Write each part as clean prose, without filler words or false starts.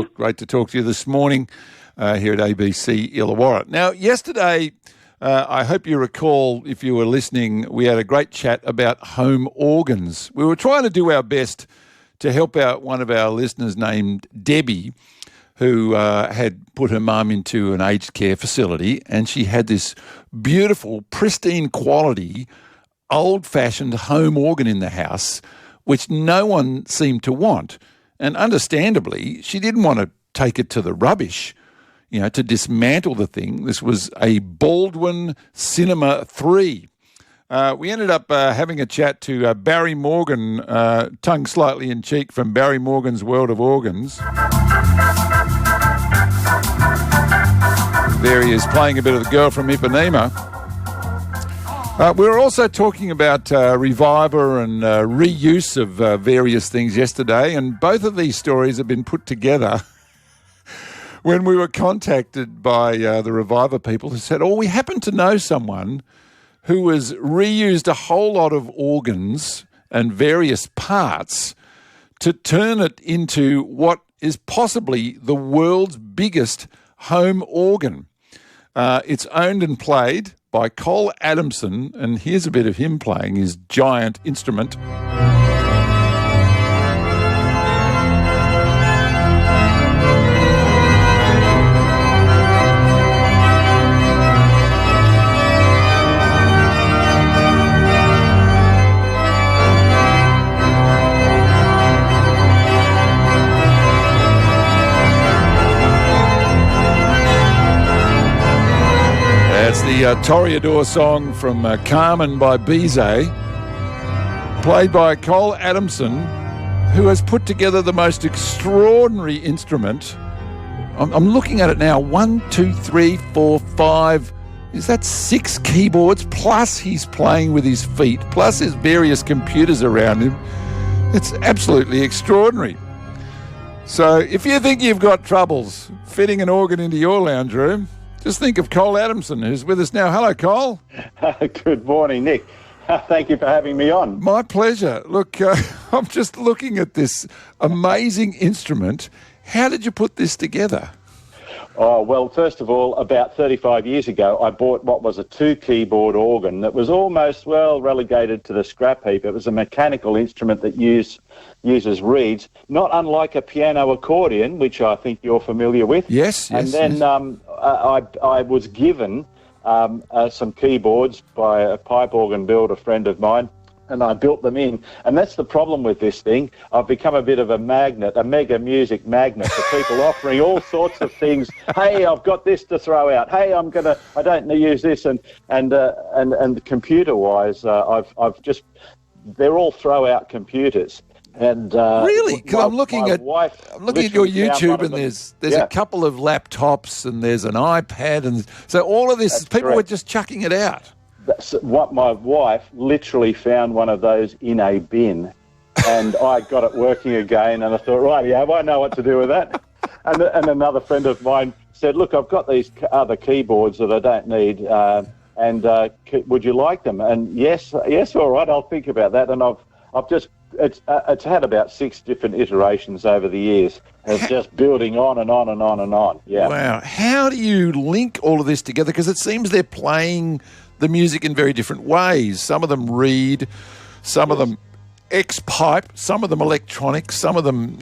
Great to talk to you this morning here at ABC Illawarra. Now, yesterday, I hope you recall, if you were listening, we had a great chat about home organs. We were trying to do our best to help out one of our listeners named Debbie, who had put her mum into an aged care facility, and she had this beautiful, pristine quality, old-fashioned home organ in the house, which no one seemed to want. And understandably, she didn't want to take it to the rubbish, to dismantle the thing. This was a Baldwin Cinema 3. We ended up having a chat to Barry Morgan, tongue slightly in cheek, from Barry Morgan's World of Organs. There he is, playing a bit of the Girl from Ipanema. We were also talking about Reviver and reuse of various things yesterday, and both of these stories have been put together when we were contacted by the Reviver people who said, we happen to know someone who has reused a whole lot of organs and various parts to turn it into what is possibly the world's biggest home organ. It's owned and played by Cole Adamson, and here's a bit of him playing his giant instrument. It's the Toreador song from Carmen by Bizet, played by Cole Adamson, who has put together the most extraordinary instrument. I'm looking at it now. 1, 2, 3, 4, 5. Is that 6 keyboards? Plus he's playing with his feet. Plus there's various computers around him. It's absolutely extraordinary. So if you think you've got troubles fitting an organ into your lounge room, just think of Cole Adamson, who's with us now. Hello, Cole. Good morning, Nick. Thank you for having me on. My pleasure. Look, I'm just looking at this amazing instrument. How did you put this together? Oh, well, first of all, about 35 years ago, I bought what was a 2-keyboard organ that was almost, relegated to the scrap heap. It was a mechanical instrument that uses reeds, not unlike a piano accordion, which I think you're familiar with. Yes. And then I was given some keyboards by a pipe organ builder friend of mine, and I built them in. And that's the problem with this thing. I've become a bit of a magnet, a mega music magnet for people offering all sorts of things. Hey, I've got this to throw out. Hey, I don't use this. And computer-wise, they're all throw-out computers. And really? Because I'm looking at your YouTube, and there's a couple of laptops, and there's an iPad, and so all of this, people were just chucking it out. That's what my wife literally found one of those in a bin, and I got it working again, and I thought, I know what to do with that. And another friend of mine said, look, I've got these other keyboards that I don't need, would you like them? And yes, all right, I'll think about that. And it's had about 6 different iterations over the years. It's just building on and on and on and on. Yeah. Wow. How do you link all of this together? Because it seems they're playing the music in very different ways. Some of them reed, some of them X-pipe, some of them electronic, some of them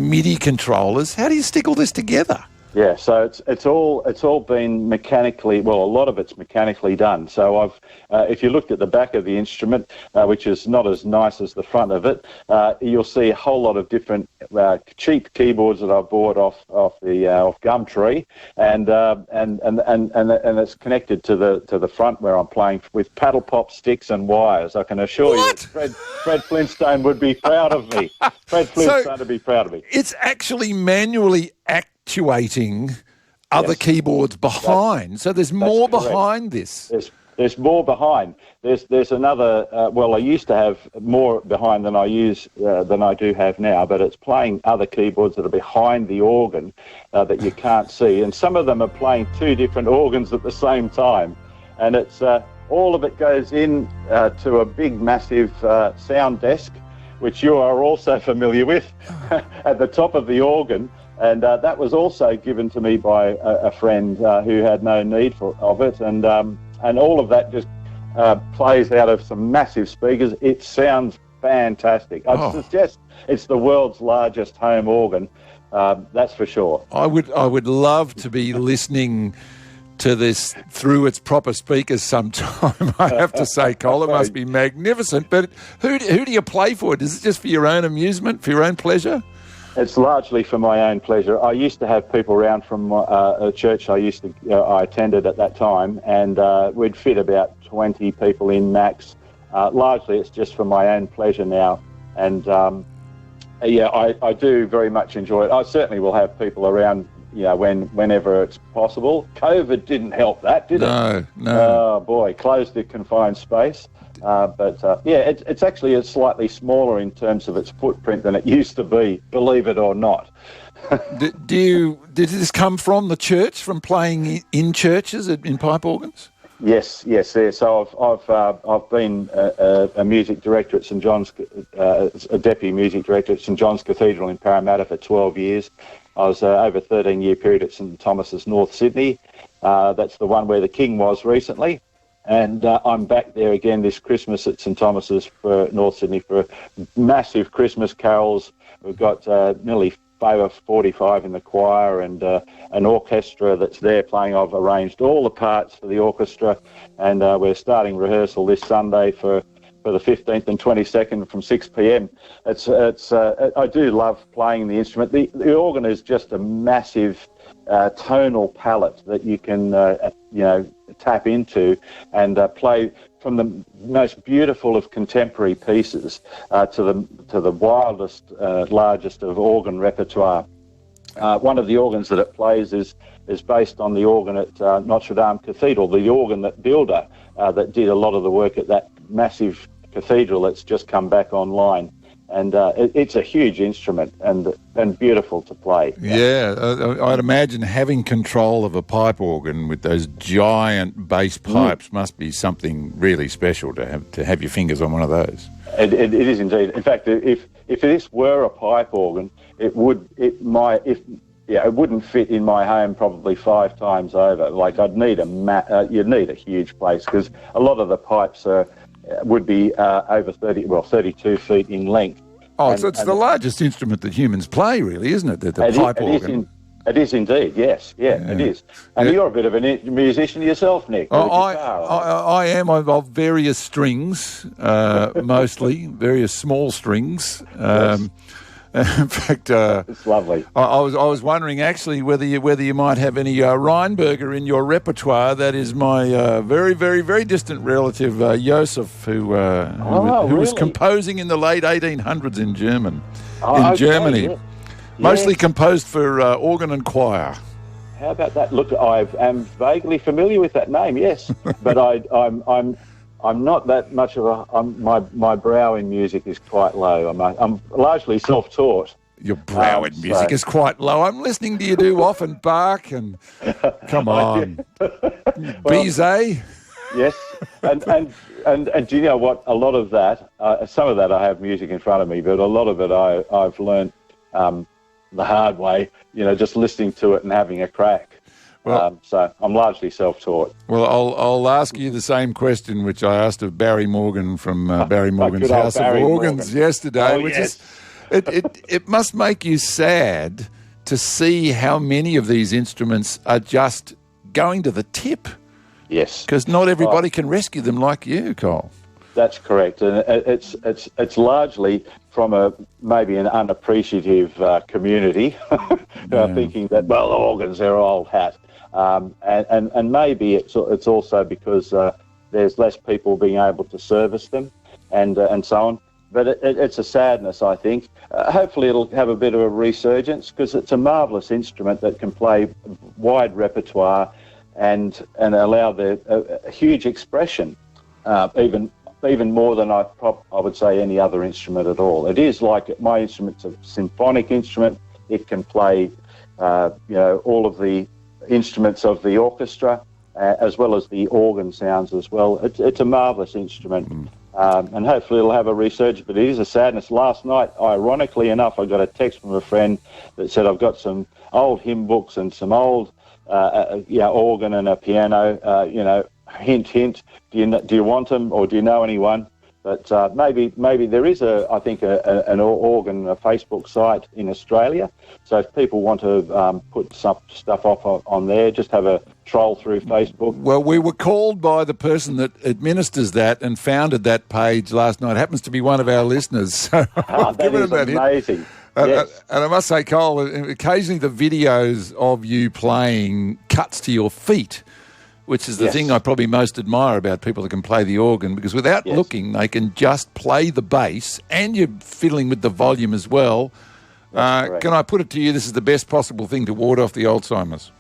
MIDI controllers. How do you stick all this together? Yeah, so it's all been mechanically, a lot of it's mechanically done. So if you looked at the back of the instrument, which is not as nice as the front of it, you'll see a whole lot of different cheap keyboards that I bought off Gumtree, and it's connected to the front where I'm playing with paddle pop sticks and wires. I can assure you, Fred Flintstone would be proud of me. Fred Flintstone would be proud of me. It's actually manually actuating other keyboards behind. So there's more behind this. There's more behind. There's another. I used to have more behind than I do have now. But it's playing other keyboards that are behind the organ that you can't see, and some of them are playing 2 different organs at the same time. And it's all of it goes in to a big, massive sound desk, which you are also familiar with, at the top of the organ. And that was also given to me by a friend who had no need of it. And all of that just plays out of some massive speakers. It sounds fantastic. I'd suggest it's the world's largest home organ. That's for sure. I would love to be listening to this through its proper speakers sometime. I have to say, Cole, it must be magnificent. But who do you play for? Is it just for your own amusement, for your own pleasure? It's largely for my own pleasure. I used to have people around from a church I attended at that time, and we'd fit about 20 people in max. Largely, it's just for my own pleasure now, and I do very much enjoy it. I certainly will have people around, whenever it's possible. COVID didn't help that, did it? No. Oh boy, closed the confined space. It's actually slightly smaller in terms of its footprint than it used to be, believe it or not. Did this come from the church, from playing in churches in pipe organs? Yes. So I've been a music director at St John's, a deputy music director at St John's Cathedral in Parramatta for 12 years. I was over a 13-year period at St Thomas's, North Sydney. That's the one where the King was recently. And I'm back there again this Christmas at St Thomas's for North Sydney for massive Christmas carols. We've got nearly over 45 in the choir and an orchestra that's there playing. I've arranged all the parts for the orchestra, and we're starting rehearsal this Sunday for the 15th and 22nd from 6 p.m. I do love playing the instrument. The organ is just a massive tonal palette that you can tap into and play from the most beautiful of contemporary pieces to the wildest, largest of organ repertoire. One of the organs that it plays is based on the organ at Notre Dame Cathedral, the organ builder that did a lot of the work at that massive cathedral that's just come back online. And it's a huge instrument and beautiful to play. Yeah, I'd imagine having control of a pipe organ with those giant bass pipes must be something really special to have your fingers on one of those. It is indeed. In fact, if this were a pipe organ, it wouldn't fit in my home probably 5 times over. Like I'd need you'd need a huge place because a lot of the pipes would be over 32 feet in length. Oh, so it's the largest instrument that humans play, really, isn't it? The pipe organ. It is indeed, yes. Yeah, it is. And you're a bit of a musician yourself, Nick. I am. Of various strings, mostly, various small strings. Yes. In fact, it's lovely. I was wondering actually whether you might have any Rheinberger in your repertoire. That is my very, very, very distant relative Joseph, who was composing in the late 1800s in Germany. Yeah. Mostly composed for organ and choir. How about that? Look, I am vaguely familiar with that name, yes, but I'm not that much of my brow in music is quite low. I'm largely self-taught. Your brow in music is quite low. I'm listening to you do Offenbach and come on, Bizet. Yes, and do you know what? A lot of that, some of that I have music in front of me, but a lot of it I've learned the hard way. Just listening to it and having a crack. Well, so I'm largely self-taught. Well, I'll ask you the same question which I asked of Barry Morgan from Barry Morgan's House of Organs yesterday, which is it must make you sad to see how many of these instruments are just going to the tip. Yes, because not everybody can rescue them like you, Cole. That's correct, and it's largely from maybe an unappreciative community thinking that organs they're old hat. And maybe it's also because there's less people being able to service them and so on. But it's a sadness, I think. Hopefully it'll have a bit of a resurgence because it's a marvellous instrument that can play wide repertoire and allow a huge expression, even more than I would say any other instrument at all. It is like my instrument's a symphonic instrument. It can play all of the instruments of the orchestra as well as the organ sounds as well. It's a marvellous instrument. And hopefully it'll have a resurgence, but it is a sadness. Last night, ironically enough, I got a text from a friend that said, I've got some old hymn books and some old organ and a piano, hint, hint, do you want them or do you know anyone? But maybe there is an organ, a Facebook site in Australia. So if people want to put some stuff off on there, just have a troll through Facebook. Well, we were called by the person that administers that and founded that page last night. Happens to be one of our listeners. So that is amazing. Yes. And I must say, Cole, occasionally the videos of you playing cuts to your feet, which is the thing I probably most admire about people that can play the organ, because without looking, they can just play the bass and you're fiddling with the volume as well. Can I put it to you, this is the best possible thing to ward off the Alzheimer's?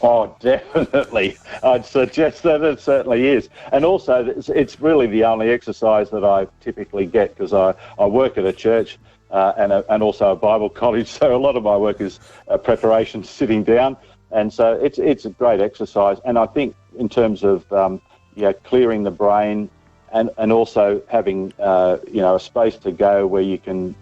Oh, definitely. I'd suggest that it certainly is. And also, it's really the only exercise that I typically get, because I work at a church and also a Bible college, so a lot of my work is preparation sitting down. And so it's a great exercise. And I think in terms of clearing the brain and also having a space to go where you can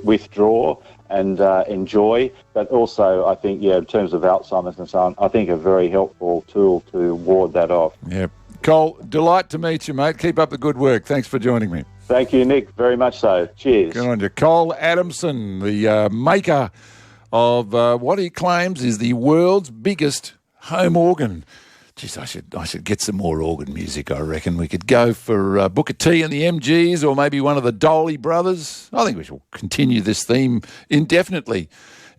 withdraw and enjoy, but also I think in terms of Alzheimer's and so on, I think a very helpful tool to ward that off. Yeah, Cole, delight to meet you, mate. Keep up the good work. Thanks for joining me. Thank you, Nick. Very much so. Cheers. Good on you, Cole Adamson, the maker of what he claims is the world's biggest home organ. Geez, I should get some more organ music, I reckon. We could go for Booker T and the MGs, or maybe one of the Dolly brothers. I think we shall continue this theme indefinitely.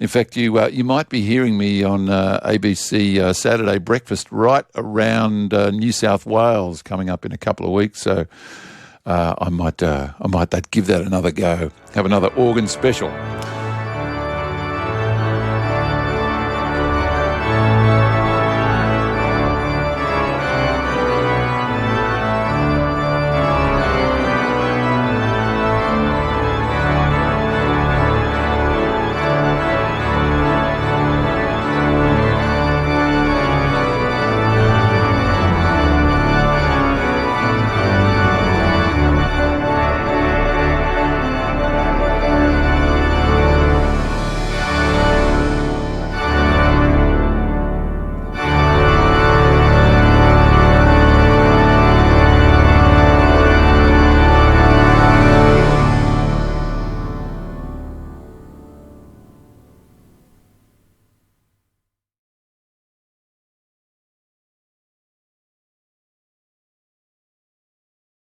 In fact, you might be hearing me on ABC Saturday Breakfast right around New South Wales coming up in a couple of weeks. So I might give that another go, have another organ special.